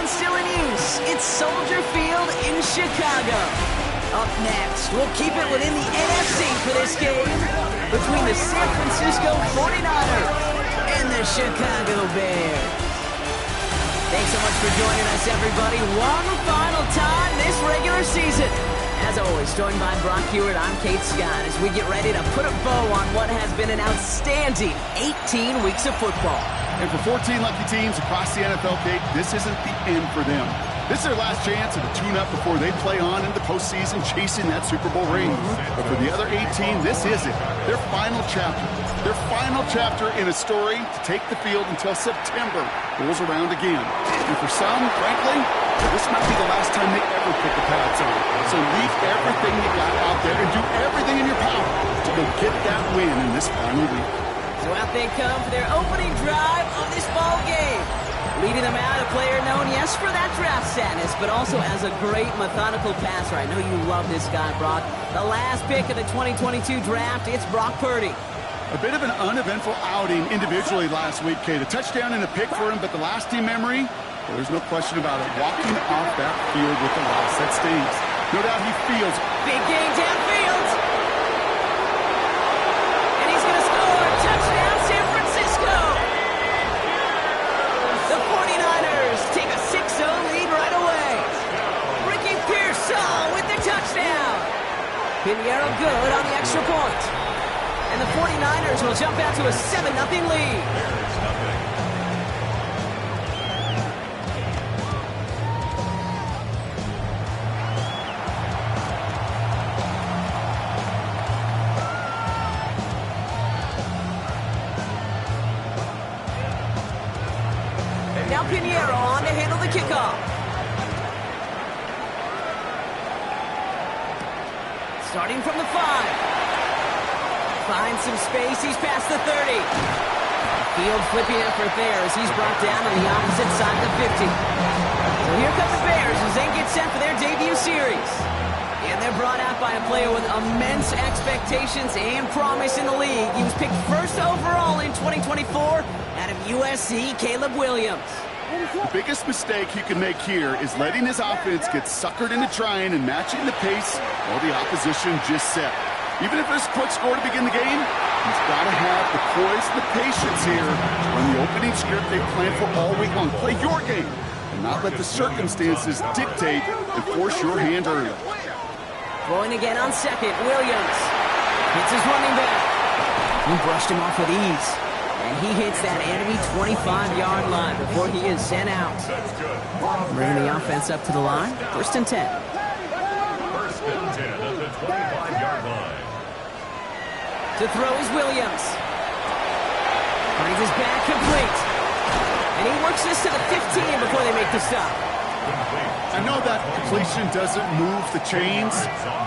one's still in use. It's Soldier Field in Chicago. Up next, we'll keep it within the NFC for this game between the San Francisco 49ers and the Chicago Bears. Thanks so much for joining us, everybody. One final time this regular season. As always, joined by Brock Hewitt, I'm Kate Scott as we get ready to put a bow on what has been an outstanding 18 weeks of football. And for 14 lucky teams across the NFL, Kate, this isn't the end for them. This is their last chance at a tune-up before they play on in the postseason chasing that Super Bowl ring. But for the other 18, this is it. Their final chapter. Their final chapter in a story to take the field until September rolls around again. And for some, frankly, this might be the last time they ever put the pads on. So leave everything you got out there and do everything in your power to go get that win in this final week. So out they come for their opening drive of this ball game. Leading them out, a player known, yes, for that draft status, but also as a great methodical passer. I know you love this guy, Brock. The last pick of the 2022 draft, it's Brock Purdy. A bit of an uneventful outing individually last week, Kate. A touchdown and a pick for him, but the lasting memory, well, there's no question about it. Walking off that field with the loss, that stings. No doubt he feels big game downfield. And he's going to score. Touchdown, San Francisco. The 49ers take a 6-0 lead right away. Ricky Pearsall with the touchdown. Pinheiro good on the extra point. And the 49ers will jump out to a 7-0 lead. Now Pinheiro on to handle the kickoff. Starting from the 5. Finds some space. He's past the 30. Field flipping effort there as he's brought down on the opposite side of the 50. So here come the Bears as they get set for their debut series. And they're brought out by a player with immense expectations and promise in the league. He was picked first overall in 2024 out of USC, Caleb Williams. The biggest mistake he can make here is letting his offense get suckered into trying and matching the pace while the opposition just set. Even if there's a quick score to begin the game, he's got to have the poise and the patience here to run the opening script they planned for all week long. Play your game and not let the circumstances dictate and force your hand early. Throwing again on second, Williams hits his running back. He brushed him off with ease. And he hits that enemy 25-yard line before he is sent out. Bringing the offense up to the line. 1st and 10. 1st and 10 at the 25-yard line. To throw is Williams. Brings his back complete. And he works this to the 15 before they make the stop. I know that completion doesn't move the chains.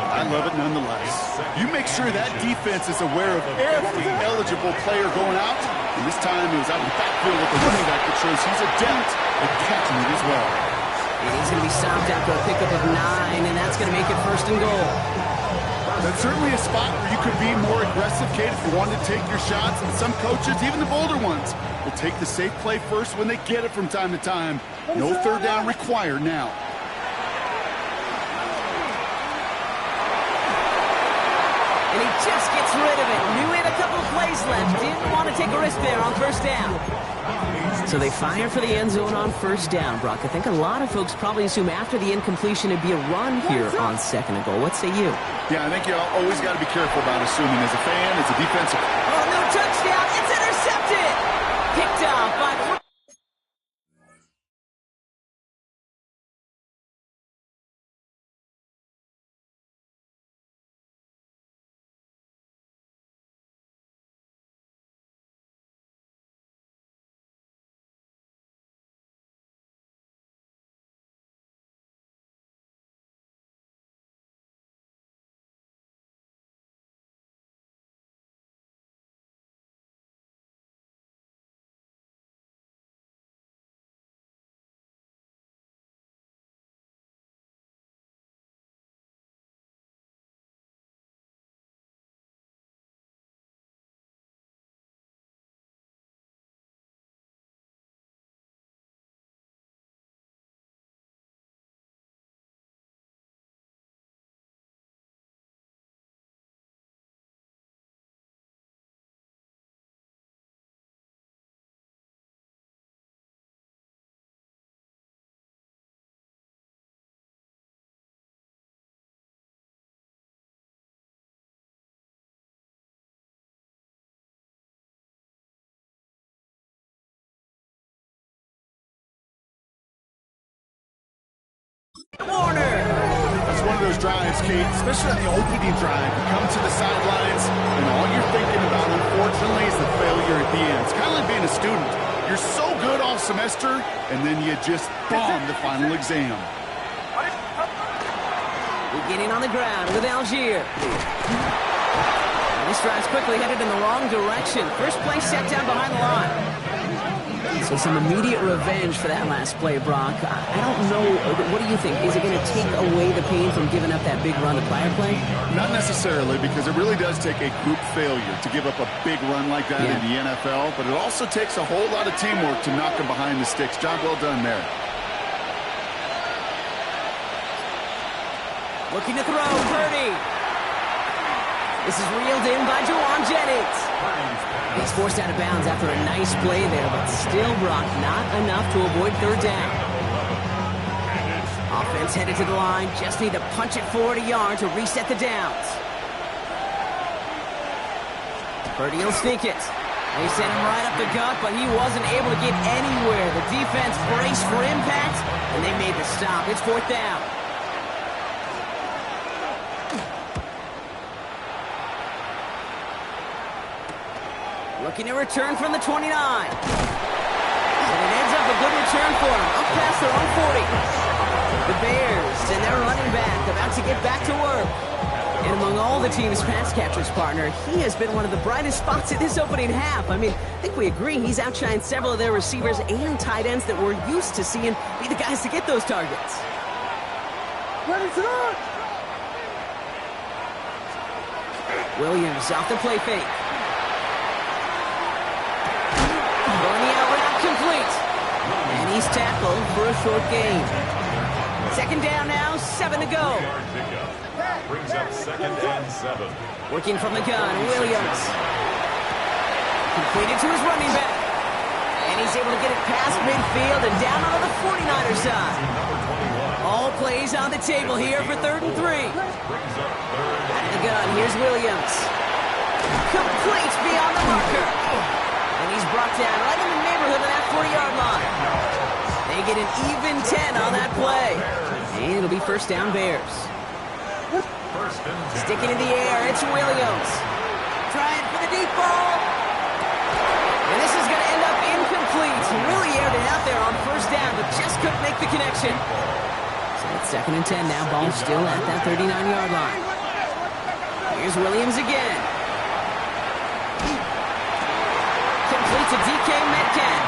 I love it nonetheless. You make sure that defense is aware of every eligible player going out. And this time he was out in the backfield with the running back that shows he's adept at catching it as well. And he's going to be stopped after a pickup of 9, and that's going to make it 1st and goal. That's certainly a spot where you could be more aggressive, Kate, if you wanted to take your shots. And some coaches, even the bolder ones, will take the safe play first when they get it from time to time. No 3rd down required now. And he just gets rid of it. Knew he had a couple of plays left. Didn't want to take a risk there on 1st down. So they fire for the end zone on 1st down, Brock. I think a lot of folks probably assume after the incompletion it'd be a run here on 2nd and goal. What say you? Yeah, I think you always got to be careful about assuming as a fan, as a defensive. Oh, no touchdown. It's intercepted. Picked off by Warner. That's one of those drives, Kate, especially on the opening drive. You come to the sidelines, and all you're thinking about, unfortunately, is the failure at the end. It's kind of like being a student. You're so good all semester, and then you just bomb the final exam. Beginning on the ground with Algier. This drive's quickly headed in the wrong direction. First play set down behind the line. So some immediate revenge for that last play, Brock. I don't know. What do you think? Is it going to take away the pain from giving up that big run to prior play? Not necessarily, because it really does take a group failure to give up a big run like that in the NFL, but it also takes a whole lot of teamwork to knock them behind the sticks. Job well done there. Looking to throw, Purdy. This is reeled in by Juwan Jennings. He's forced out of bounds after a nice play there, but still, Brock, not enough to avoid third down. Offense headed to the line. Just need to punch it forward a yard to reset the downs. Purdy will sneak it. They sent him right up the gut, but he wasn't able to get anywhere. The defense braced for impact, and they made the stop. It's fourth down. Looking to return from the 29. And it ends up a good return for him. Up past their own 40. The Bears and their running back about to get back to work. And among all the team's pass catchers, partner, he has been one of the brightest spots in this opening half. I mean, I think we agree he's outshined several of their receivers and tight ends that we're used to seeing be the guys to get those targets. Ready to go! Williams off the play fake. Complete. And he's tackled for a short gain. Second down now, 7 to go. Brings up 2nd and 7. Working from the gun, Williams. Completed to his running back. And he's able to get it past midfield and down onto the 49er side. All plays on the table here for 3rd and 3. Out of the gun, here's Williams. Complete beyond the marker. And he's brought down right in the neighborhood of that 40-yard line. They get an even 10 on that play. And it'll be first down Bears. Sticking in the air, it's Williams. Trying for the deep ball. And this is going to end up incomplete. He really aired it out there on first down, but just couldn't make the connection. So it's 2nd and 10 now. Ball still at that 39-yard line. Here's Williams again. To DK Metcalf.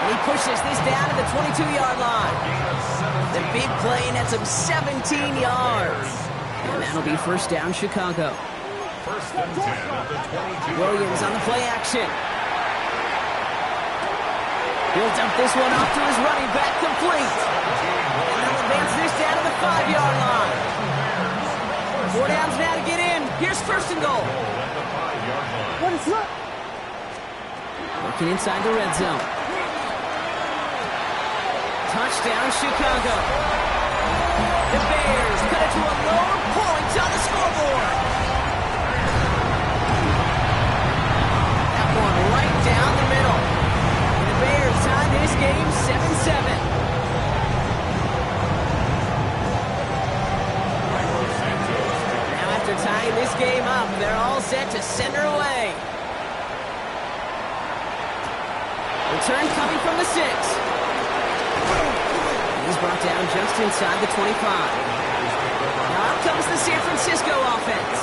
And he pushes this down to the 22-yard line. The big play nets him 17 yards. And that'll be first down Chicago. First and 10 at the 22. Williams on the play action. He'll dump this one off to his running back, complete. And they'll advance this down to the 5-yard line. 4 downs now to get in. Here's first and goal. What is that? Working inside the red zone. Touchdown, Chicago. The Bears cut it to a lower point on the scoreboard. That one right down the middle. And the Bears tie this game 7-7. Now after tying this game up, they're all set to send her away. Return coming from the 6. He's brought down just inside the 25. Now up comes the San Francisco offense.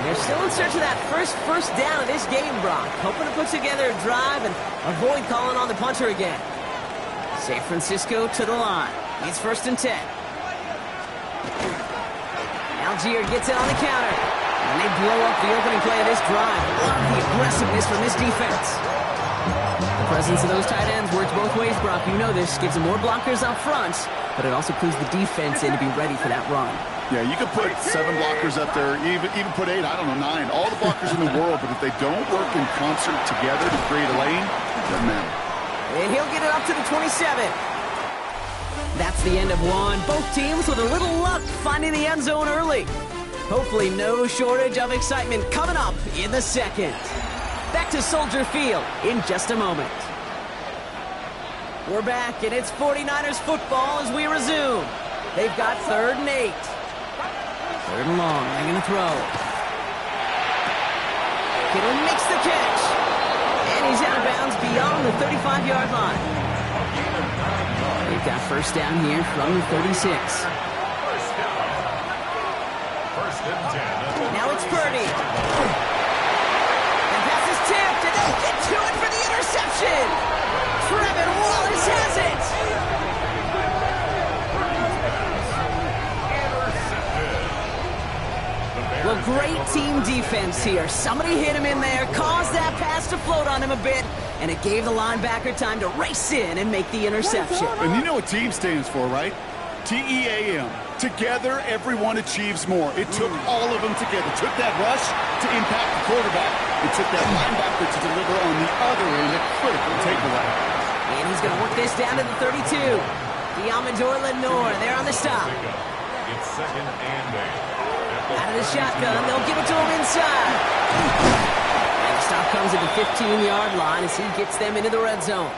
They're still in search of that first down of this game, Brock. Hoping to put together a drive and avoid calling on the punter again. San Francisco to the line. It's 1st and 10. Algier gets it on the counter. And they blow up the opening play of this drive. Love the aggressiveness from this defense. The presence of those tight ends works both ways, Brock. You know this. Gives them more blockers up front, but it also clues the defense in to be ready for that run. Yeah, you could put 7 blockers up there, even put 8, I don't know, 9. All the blockers in the world, but if they don't work in concert together to create a lane, it doesn't matter. And he'll get it up to the 27. That's the end of one. Both teams with a little luck finding the end zone early. Hopefully no shortage of excitement coming up in the second. Back to Soldier Field in just a moment. We're back, and it's 49ers football as we resume. They've got 3rd and 8. 3rd and long. They're going to throw. Kittle makes the catch. And he's out of bounds beyond the 35-yard line. They've got 1st down here from the 36. Now it's Purdy. And pass is tipped, and they'll get to it for the interception. Trevin Wallace has it. Well, great team defense here. Somebody hit him in there, caused that pass to float on him a bit, and it gave the linebacker time to race in and make the interception. And you know what team stands for, right? T-E-A-M. Together, everyone achieves more. It took all of them together. It took that rush to impact the quarterback. It took that linebacker to deliver on the other end, a critical takeaway. And he's going to work this down to the 32. Diamador Lenore, they're on the stop. It's 2nd and 8. Out of the shotgun, they'll give it to him inside. And the stop comes at the 15-yard line as he gets them into the red zone.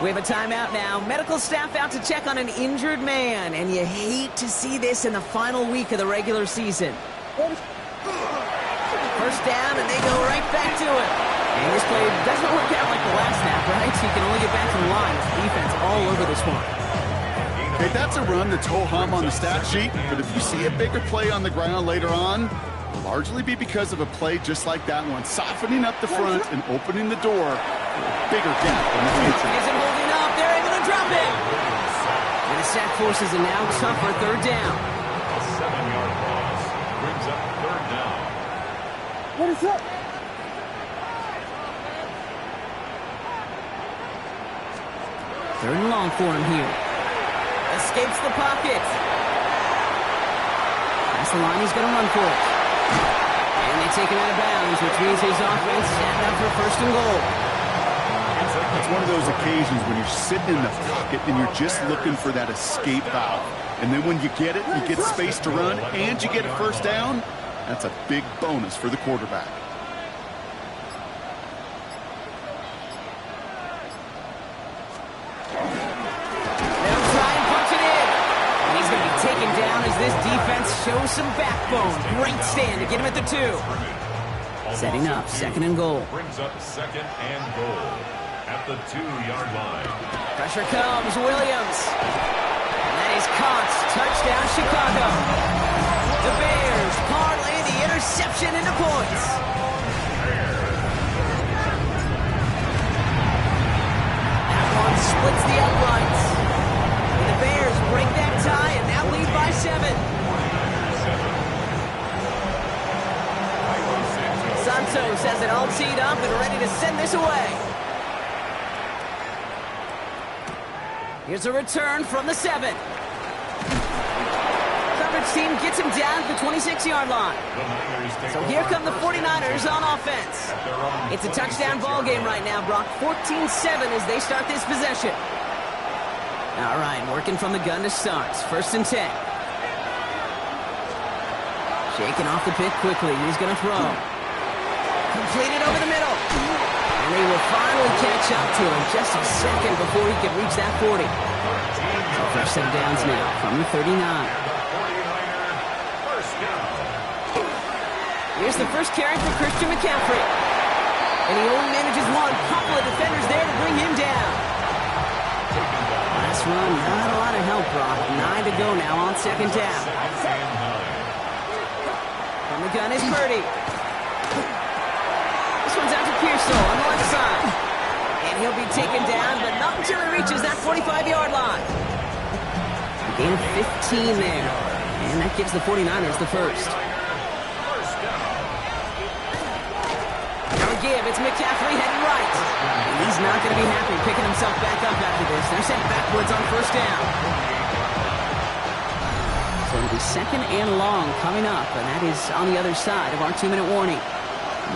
We have a timeout now. Medical staff out to check on an injured man, and you hate to see this in the final week of the regular season. 1st down, and they go right back to it. And this play doesn't work out like the last snap, right? So you can only get back to the line. Defense all over this one. Okay, that's a run that's ho-hum on the stat sheet, but if you see a bigger play on the ground later on, it'll largely be because of a play just like that one, softening up the front and opening the door for a bigger gap in the future. Isn't holding up. They're able to drop it. And the sack forces a now tougher 3rd down. A 7-yard loss brings up 3rd down. What is up? Third and long for him here. Escapes the pocket. That's the line he's going to run for it. And they take him out of bounds, which means his offense setting up for 1st and goal. It's one of those occasions when you're sitting in the pocket and you're just looking for that escape valve. And then when you get it, you get space to run, and you get a 1st down. That's a big bonus for the quarterback. They'll try and punch it in. And he's going to be taken down as this defense shows some backbone. Great stand to get him at the 2. Setting up 2nd and goal. Brings up 2nd and goal at the 2-yard line. Pressure comes, Williams. And that is caught. Touchdown, Chicago. The Bears parlay the interception into points. That one splits the uprights. And the Bears break that tie and now lead by 7. Santos has it all teed up and ready to send this away. Here's a return from the 7. Coverage team gets him down at the 26-yard line. So here come the 49ers on offense. It's a touchdown ball game right now, Brock. 14-7 as they start this possession. All right, working from the gun to start. 1st and 10. Shaking off the pick quickly. He's going to throw. Completed over the middle. And they will finally catch up to him just a second before he can reach that 40. So 1st set of downs now from the 39. Here's the first carry for Christian McCaffrey. And he only manages one. Couple of defenders there to bring him down. Last run, not a lot of help, Brock. 9 to go now on 2nd down. From the gun is Purdy. This one's out to Pearsall on the left side. And he'll be taken down, but not until he reaches that 45-yard line. A gain of 15 there. And that gives the 49ers the 1st. Now give, it's McCaffrey heading right. And he's not going to be happy picking himself back up after this. They're sent backwards on 1st down. So it'll be 2nd and long coming up, and that is on the other side of our 2-minute warning.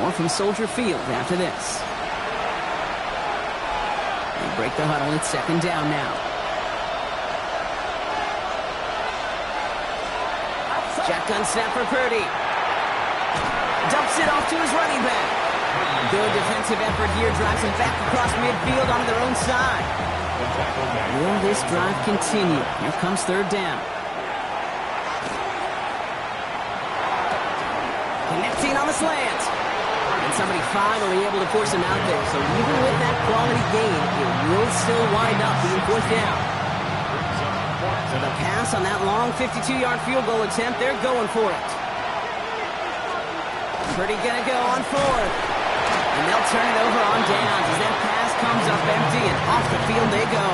More from Soldier Field after this. They break the huddle. It's 2nd down now. Shotgun snap for Purdy. Dumps it off to his running back. Good defensive effort here. Drives him back across midfield onto their own side. Will this drive continue? Here comes third down. Connecting on the slant. And somebody finally able to force him out there. So even with that quality gain, it will still wind up being fourth down. So the pass on that long 52-yard field goal attempt, they're going for it. Purdy gonna go on fourth. And they'll turn it over on downs as that pass comes up empty and off the field they go.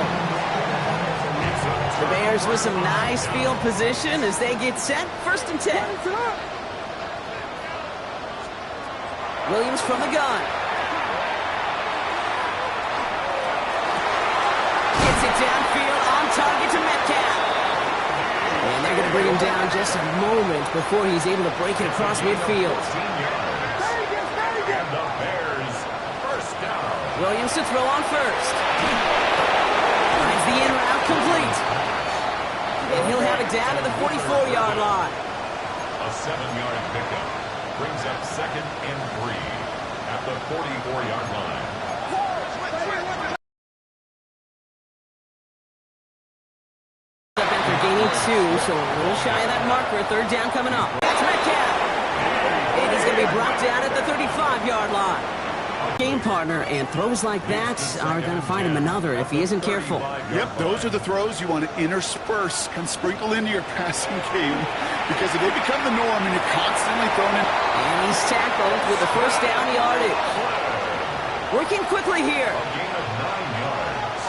The Bears with some nice field position as they get set. First and 10. Williams from the gun. Gets it downfield on target to Metcalf. And they're going to bring him down just a moment before he's able to break it across midfield. And the Bears, first down. Williams to throw on first. Finds the in route complete. And he'll have it down to the 44-yard line. A 7-yard pickup brings up second and 3 at the 44-yard line. After gaining 2, so a little shy of that marker. Third down coming up. That's Metcalf. And he's going to be brought down at the 35-yard line. Game partner, and throws like that are going to find him another if he isn't careful. Yep, those are the throws you want to intersperse and sprinkle into your passing game, because if they become the norm and you're constantly throwing in. And he's tackled with the first down yardage. Working quickly here. A gain of 9 yards.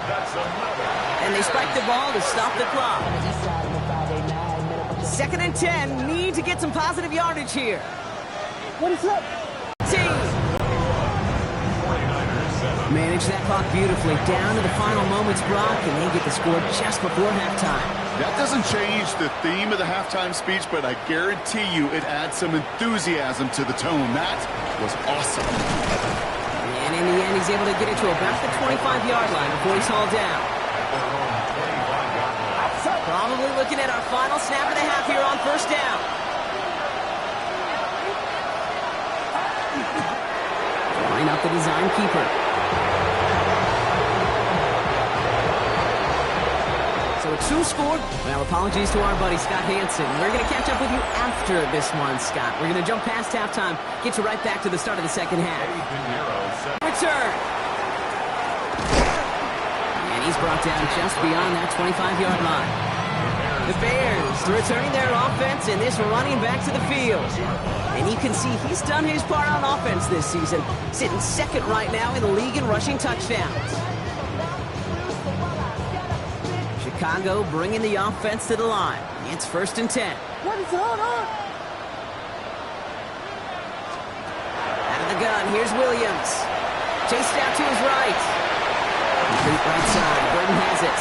That's another. And they spike the ball to stop the clock. Second and 10, need to get some positive yardage here. What is up? Manage that clock beautifully down to the final moments, Brock, and they get the score just before halftime. That doesn't change the theme of the halftime speech, but I guarantee you it adds some enthusiasm to the tone. That was awesome. And in the end, he's able to get it to about the 25-yard line before he's hauled down. Probably looking at our final snap of the half here on first down. Line up the design keeper. So a 2 scored. Well, apologies to our buddy Scott Hansen. We're going to catch up with you after this one, Scott. We're going to jump past halftime, get you right back to the start of the second half. Return. And he's brought down just beyond that 25-yard line. The Bears returning their offense and this running back to the field. And you can see he's done his part on offense this season, sitting second right now in the league in rushing touchdowns. Chicago bringing the offense to the line. It's first and 10. What is going on? Out of the gun, here's Williams. Chased out to his right. Complete right side, Burton has it.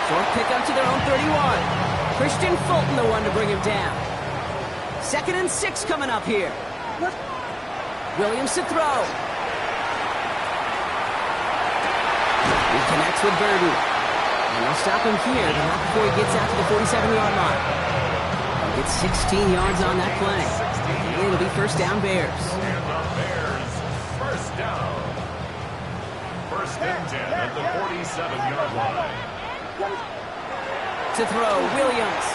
Short pickup to their own 31. Christian Fulton the one to bring him down. Second and 6 coming up here. What? Williams to throw. He connects with Burton. And they'll stop him here, but not before he gets out to the 47-yard line. He gets 16 yards on that play. And it'll be first down Bears. And the Bears, first down. First and 10 at the 47-yard line. To throw, Williams.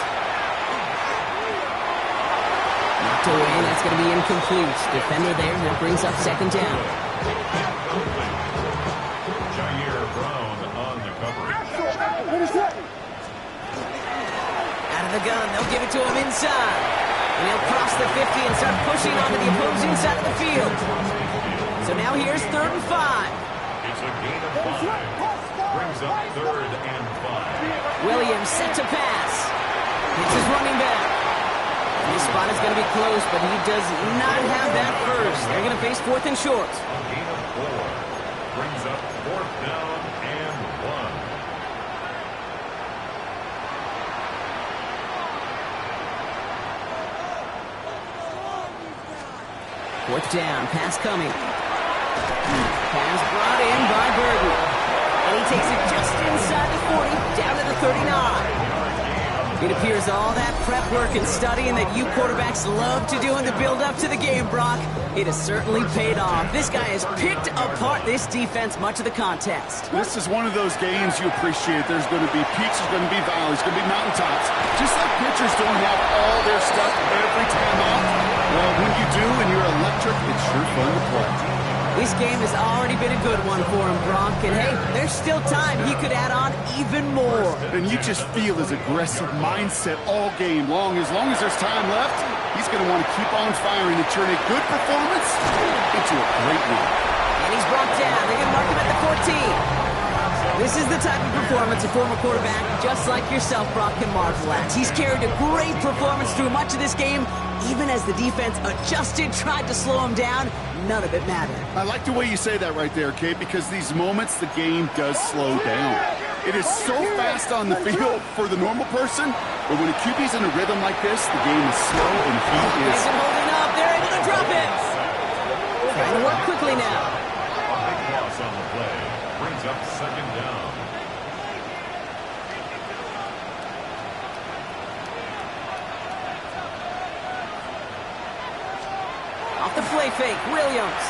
Knocked away, that's going to be incomplete. Defender there, that brings up second down. Jair Brown on the coverage. What is that? Out of the gun, they'll give it to him inside. And he'll cross the 50 and start pushing onto the opposing side of the field. So now here's third and 5. It's a gain of 5. Brings up third and 5. Williams set to pass. It's his running back. His spot is going to be close, but he does not have that first. They're going to face fourth and short. A gain of 4. Brings up fourth down and 1. Fourth down, pass coming. Pass brought in by Burton. And he takes it just inside the 40, down to the 39. It appears all that prep work and studying that you quarterbacks love to do in the build-up to the game, Brock, it has certainly paid off. This guy has picked apart this defense much of the contest. This is one of those games you appreciate. There's going to be peaks, there's going to be valleys, there's going to be mountaintops. Just like pitchers don't have all their stuff every time off. Well, when you do and you're electric, it's sure fun to play. This game has already been a good one for him, Brock. And hey, there's still time he could add on even more. And you just feel his aggressive mindset all game long. As long as there's time left, he's going to want to keep on firing and turn a good performance into a great one. And he's brought down. They're going to mark him at the 14. This is the type of performance a former quarterback, just like yourself, Brock, can marvel at. He's carried a great performance through much of this game. Even as the defense adjusted, tried to slow him down, none of it mattered. I like the way you say that right there, Kate, because these moments the game does slow down. It is so fast on the field for the normal person, but when a QB's in a rhythm like this, the game is slow and he is... He's holding up. They're able to drop it. Trying to work quickly now. Big loss on the play. Brings up second down. Off the play fake, Williams.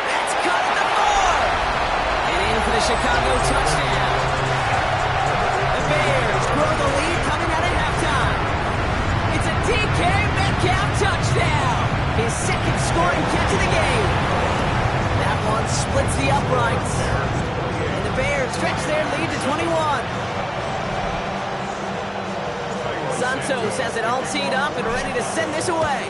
That's cut at the 4. And in for the Chicago touchdown. The Bears grow the lead coming out at halftime. It's a DK Metcalf touchdown. His second scoring catch of the game. That one splits the uprights. And the Bears stretch their lead to 21. Santos has it all teed up and ready to send this away.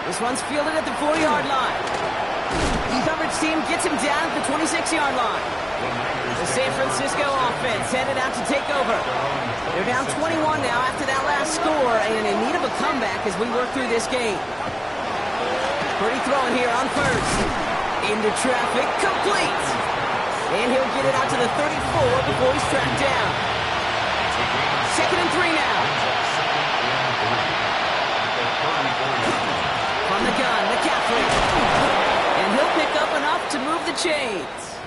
This one's fielded at the 4-yard line. The coverage team gets him down at the 26-yard line. The San Francisco offense headed out to take over. They're down 21 now after that last score and in need of a comeback as we work through this game. Pretty throwing here on first. Into traffic, complete. And he'll get it out to the 34 before he's tracked down. 2nd and 3 now. From the gun, McCaffrey. And he'll pick up enough to move the chains.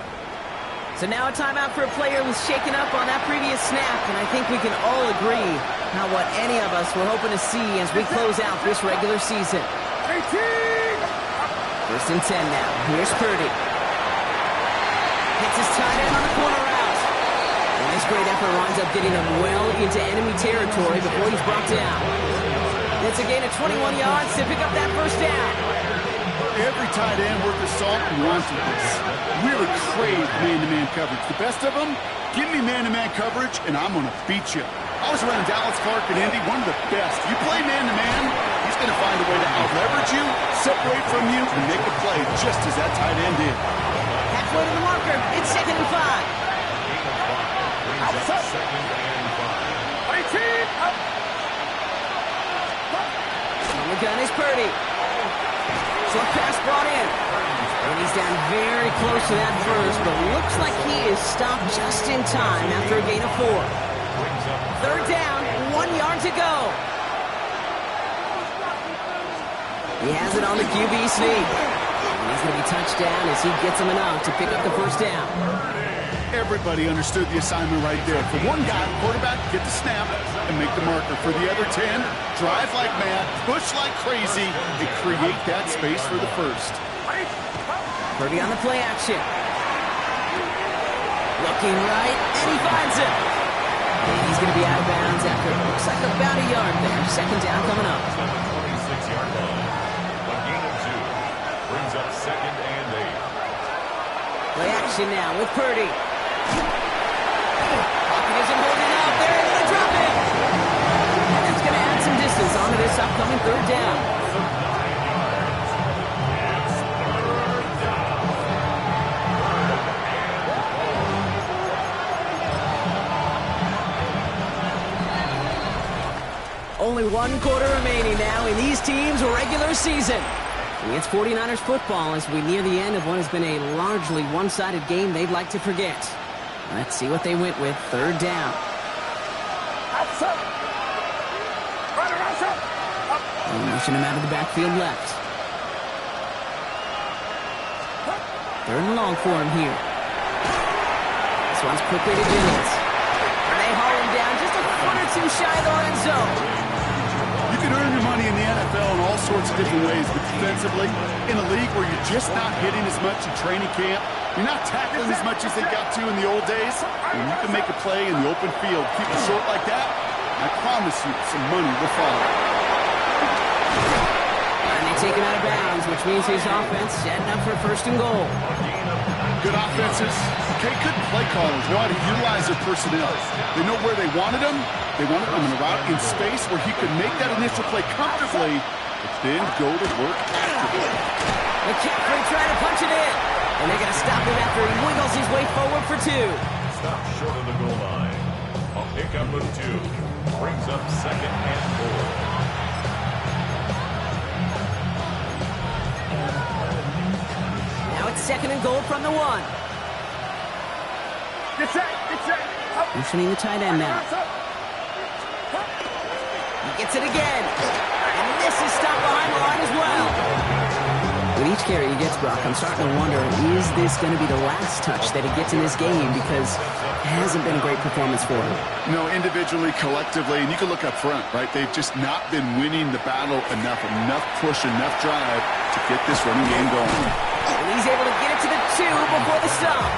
So now a timeout for a player who's shaken up on that previous snap, and I think we can all agree not what any of us were hoping to see as we close out this regular season. 1st and 10 now. Here's Purdy. Hits his tight end on the corner route. And this great effort winds up getting him well into enemy territory before he's brought down. It's a gain of 21 yards to pick up that first down. Every tight end worth his salt wants this. Really crave man-to-man coverage. The best of them, give me man-to-man coverage, and I'm going to beat you. I was around Dallas, Clark, and Indy, one of the best. You play man-to-man, he's going to find a way to out-leverage you, separate from you, and make a play just as that tight end did. Halfway to the marker. It's 2nd and 5. Second and 5. On the gun is Purdy. Short pass brought in. And he's down very close to that first, but looks like he is stopped just in time after a gain of 4. 3rd down, 1 yard to go. He has it on the QB sneak. And he's going to be touched down as he gets him enough to pick up the first down. Everybody understood the assignment right there. For one guy, quarterback, get the snap and make the marker. For the other 10, drive like mad, push like crazy, and create that space for the first. Purdy on the play action. Looking right, and he finds it. And he's going to be out of bounds after it looks like about a yard there. 2nd down coming up. 26-yard line. A gain of 2. Brings up 2nd and 8. Play action now with Purdy. Pocket isn't holding up. They're able to drop it. And that's going to add some distance onto this upcoming 3rd down. Only 1 quarter remaining now in these teams' regular season. It's 49ers football as we near the end of what has been a largely one-sided game they'd like to forget. Let's see what they went with. 3rd down. Motion him out of the backfield left. 3rd and long for him here. This one's quickly to Jennings. And they haul him down just a foot or two shy of the red zone. You can earn your money in the NFL in all sorts of different ways, but defensively, in a league where you're just not hitting as much in training camp, you're not tackling as much as they got to in the old days, and you can make a play in the open field, keep it short like that, I promise you some money will follow. And they take him out of bounds, which means his offense setting up for first and goal. Good offenses, okay, good play callers know how to utilize their personnel. They know where they wanted them. They wanted him in a route in space where he could make that initial play comfortably, but then go to work afterward. McCaffrey trying to punch it in. And they're going to stop him after he wiggles his way forward for 2. Stop short of the goal line. A pickup of 2. Brings up second and goal. Now it's second and goal from the 1. Get set. Motioning the tight end now. He gets it again. And this is stopped behind the line as well. With each carry he gets, Brock, I'm starting to wonder, is this going to be the last touch that he gets in this game? Because it hasn't been a great performance for him. No, individually, collectively, and you can look up front, right? They've just not been winning the battle enough push, enough drive to get this running game going. And he's able to get it to the 2 before the stop.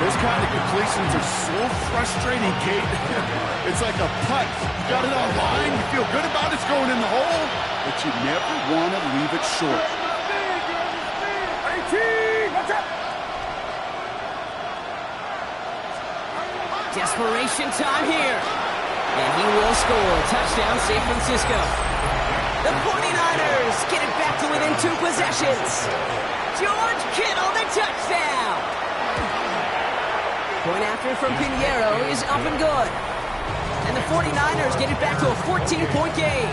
Those kind of completions are so frustrating, Kate. It's like a putt. You got it on line, you feel good about it's going in the hole, but you never want to leave it short. Desperation time here. And he will score. Touchdown, San Francisco. The 49ers get it back to within 2 possessions. George Kittle, the touchdown. Point after from Pinheiro is up and good. And the 49ers get it back to a 14-point game.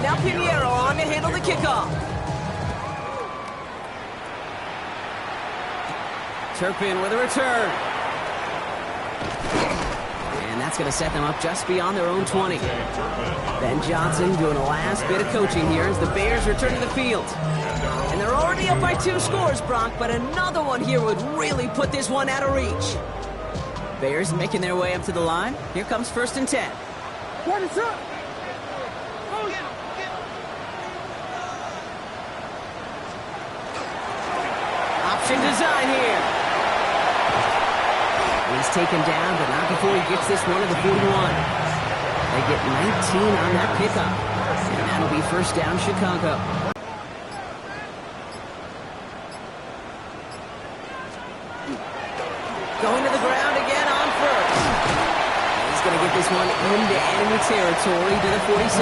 Now Pinheiro on to handle the kickoff. Turpin with a return. And that's going to set them up just beyond their own 20. Ben Johnson doing a last bit of coaching here as the Bears return to the field. And they're already up by 2 scores, Brock, but another one here would really put this one out of reach. Bears making their way up to the line. Here comes first and 10. What is up? Option design here. He's taken down, but not before he gets this one to the 41. They get 19 on that pickup. And that'll be first down, Chicago. Going to the ground again on first. He's going to get this one into enemy territory to the 47.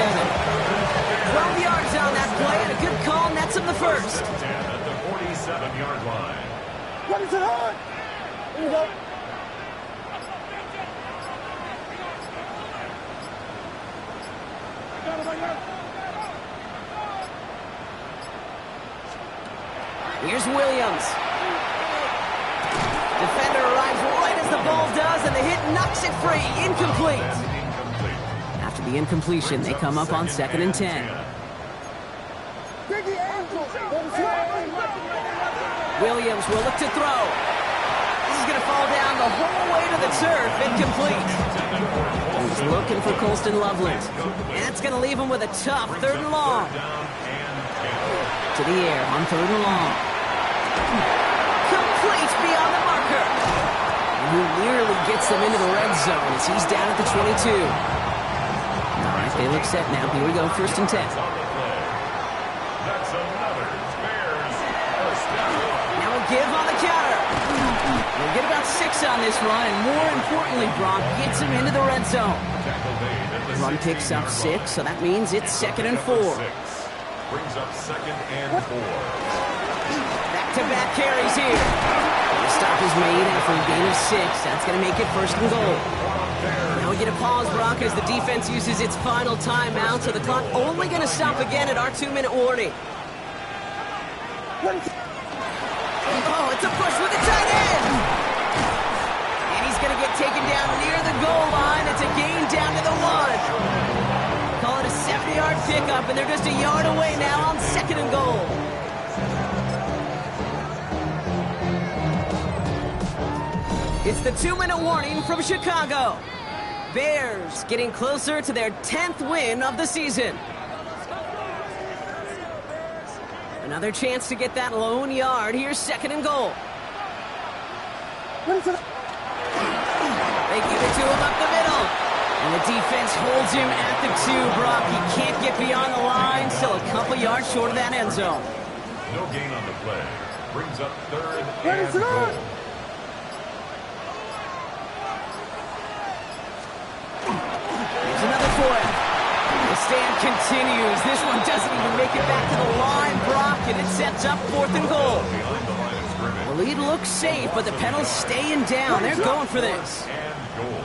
12 yards on that play, and a good call nets him the first. At the 47-yard line. What is it on? Here you go. Here's Williams. Defender arrives right as the ball does, and the hit knocks it free. Incomplete. After the incompletion, they come up on second and 10. Williams will look to throw. This is going to fall down the whole way to the turf. Incomplete. He's looking for Colston Loveland. And that's going to leave him with a tough 3rd and long. To the air on 3rd and long. Complete beyond the marker. And he nearly gets them into the red zone as he's down at the 22. All right, they look set now. Here we go, first and 10. Now a give on the counter. They'll get about 6 on this run, and more importantly, Brock gets him into the red zone. Run picks up 6, so that means it's 2nd and 4. Brings up 2nd and 4. Back-to-back carries here. The stop is made after a gain of 6. That's going to make it first and goal. Now we get a pause, Brock, as the defense uses its final timeout, so the clock only going to stop again at our 2-minute warning. Oh, it's a push with the tight end. And he's going to get taken down near the goal line. It's a gain down to the 1. Call it a 70-yard pickup, and they're just a yard away now on 2nd and goal. It's the 2-minute warning from Chicago. Bears getting closer to their 10th win of the season. Another chance to get that lone yard. Here's 2nd and goal. They give it to him up the middle. And the defense holds him at the 2, Brock. He can't get beyond the line. Still a couple yards short of that end zone. No gain on the play. Brings up 3rd and goal. Here's another for him. The stand continues. This one doesn't even make it back to the line, Brock, and it sets up 4th and goal. Behind the line of scrimmage. The lead looks safe, but the penalty's staying down. They're going for this. And goal.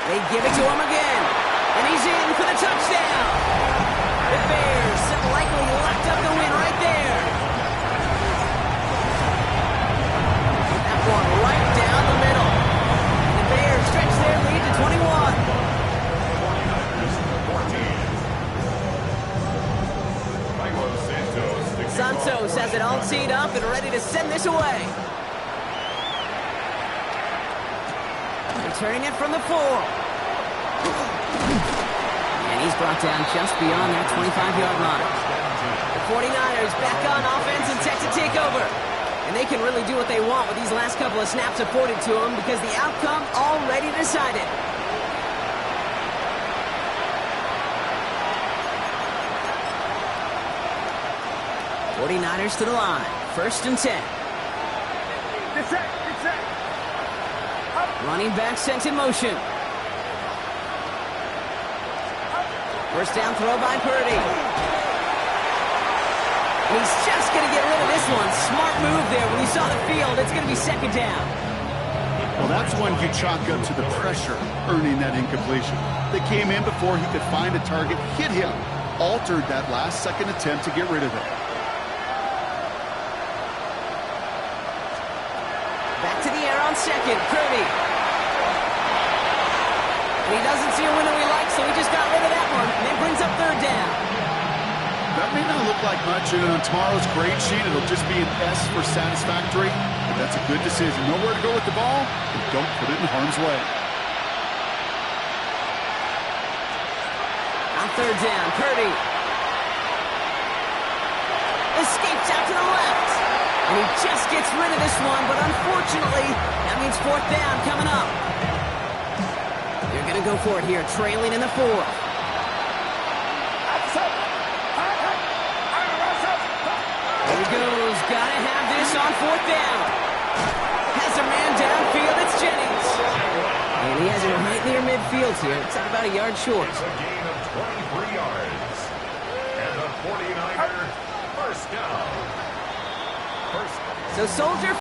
They give it to him again, and he's in for the touchdown. The Bears have likely locked up the win right there. That one right down the middle. The Bears stretch their lead to 21. 49ers 14. Santos has it all teed up and ready to send this away. Returning it from the 4. And he's brought down just beyond that 25-yard line. The 49ers back on offense and set to take over. And they can really do what they want with these last couple of snaps afforded to them because the outcome already decided. '49ers to the line. 1st and 10. Get set. Running back sent in motion. First down throw by Purdy. And he's just going to get rid of this one. Smart move there. When he saw the field, it's going to be 2nd down. Well, that's one you chalk up to the pressure earning that incompletion. They came in before he could find a target, hit him, altered that last-second attempt to get rid of it. Back to the air on 2nd. Purdy. And he doesn't see a window he likes, so he just got rid of that one. And it brings up 3rd down. That may not look like much, and on tomorrow's grade sheet, it'll just be an S for satisfactory. But that's a good decision. Nowhere to go with the ball, and don't put it in harm's way. On 3rd down, Purdy escapes out to the left. And he just gets rid of this one, but unfortunately, that means 4th down coming up. They're going to go for it here, trailing in the 4th. There he goes. Got to have this on 4th down. Has a man downfield. It's Jennings. And he has it right near midfield here. It's about a yard short. It's a gain of 23 yards. And the 49er 1st down. So Soldier